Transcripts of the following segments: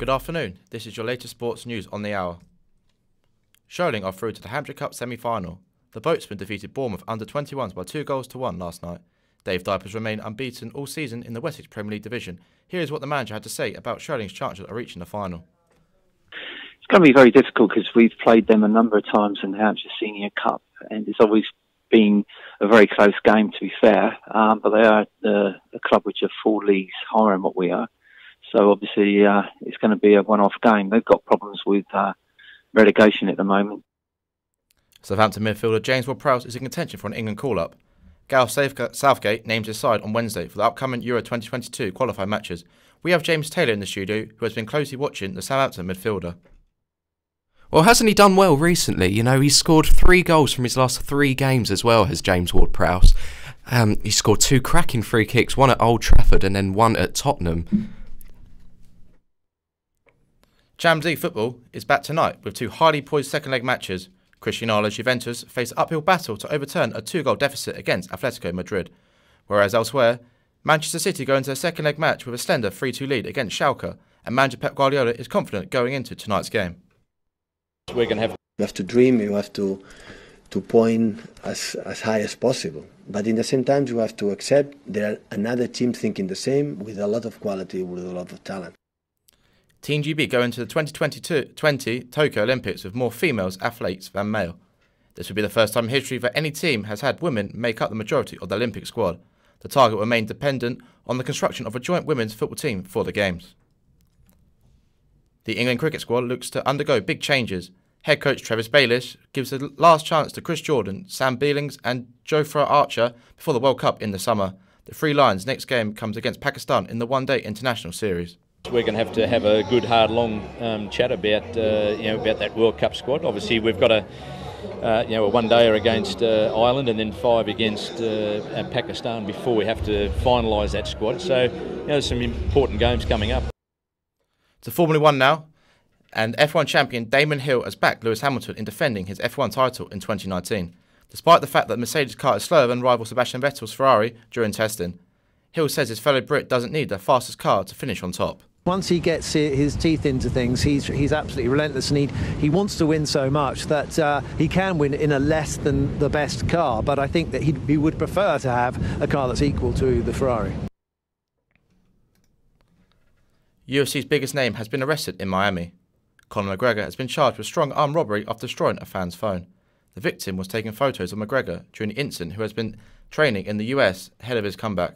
Good afternoon, this is your latest sports news on the hour. Solent are through to the Hampshire Cup semi-final. The Boatsmen defeated Bournemouth under-21s by 2-1 last night. Dave Diapers remain unbeaten all season in the Wessex Premier League division. Here is what the manager had to say about Solent's chances of reaching the final. It's going to be very difficult because we've played them a number of times in the Hampshire Senior Cup, and it's always been a very close game, to be fair. But they are a club which are 4 leagues higher than what we are. So obviously it's going to be a one-off game. They've got problems with relegation at the moment. Southampton midfielder James Ward-Prowse is in contention for an England call-up. Gareth Southgate names his side on Wednesday for the upcoming Euro 2022 qualifying matches. We have James Taylor in the studio, who has been closely watching the Southampton midfielder. Well, hasn't he done well recently? You know, he's scored 3 goals from his last 3 games as well, has James Ward-Prowse. He scored 2 cracking free kicks, one at Old Trafford and then one at Tottenham. Champions League football is back tonight with 2 highly poised second leg matches. Cristiano's Juventus face an uphill battle to overturn a 2-goal deficit against Atletico Madrid. Whereas elsewhere, Manchester City go into a second leg match with a slender 3-2 lead against Schalke, and manager Pep Guardiola is confident going into tonight's game. You have to dream, you have to point as high as possible. But in the same time, you have to accept there are another team thinking the same, with a lot of quality, with a lot of talent. Team GB go into the 2020 Tokyo Olympics with more females athletes than male. This would be the first time in history that any team has had women make up the majority of the Olympic squad. The target will remain dependent on the construction of a joint women's football team for the Games. The England cricket squad looks to undergo big changes. Head coach Travis Bayliss gives the last chance to Chris Jordan, Sam Billings and Jofra Archer before the World Cup in the summer. The Three Lions' next game comes against Pakistan in the one-day international series. We're going to have a good, hard, long chat about about that World Cup squad. Obviously, we've got a one-dayer against Ireland and then 5 against Pakistan before we have to finalise that squad. So, there's some important games coming up. To Formula 1 now, and F1 champion Damon Hill has backed Lewis Hamilton in defending his F1 title in 2019, despite the fact that Mercedes' car is slower than rival Sebastian Vettel's Ferrari during testing. Hill says his fellow Brit doesn't need the fastest car to finish on top. Once he gets his teeth into things, he's absolutely relentless, and he wants to win so much that he can win in a less than the best car. But I think that he would prefer to have a car that's equal to the Ferrari. UFC's biggest name has been arrested in Miami. Conor McGregor has been charged with strong armed robbery after destroying a fan's phone. The victim was taking photos of McGregor during the incident, who has been training in the US ahead of his comeback.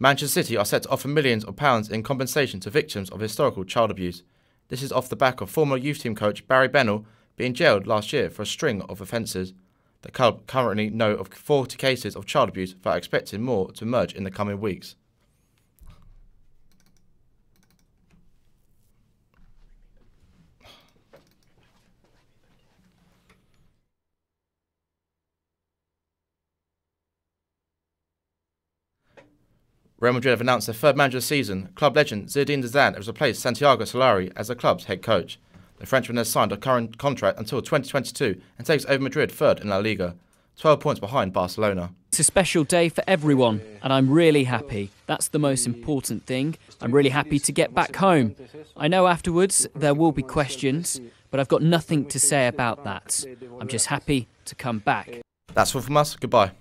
Manchester City are set to offer millions of pounds in compensation to victims of historical child abuse. This is off the back of former youth team coach Barry Bennell being jailed last year for a string of offences. The club currently know of 40 cases of child abuse, but are expecting more to emerge in the coming weeks. Real Madrid have announced their 3rd manager of the season. Club legend Zinedine Zidane has replaced Santiago Solari as the club's head coach. The Frenchman has signed a current contract until 2022 and takes over Madrid 3rd in La Liga, 12 points behind Barcelona. It's a special day for everyone, and I'm really happy. That's the most important thing. I'm really happy to get back home. I know afterwards there will be questions, but I've got nothing to say about that. I'm just happy to come back. That's all from us. Goodbye.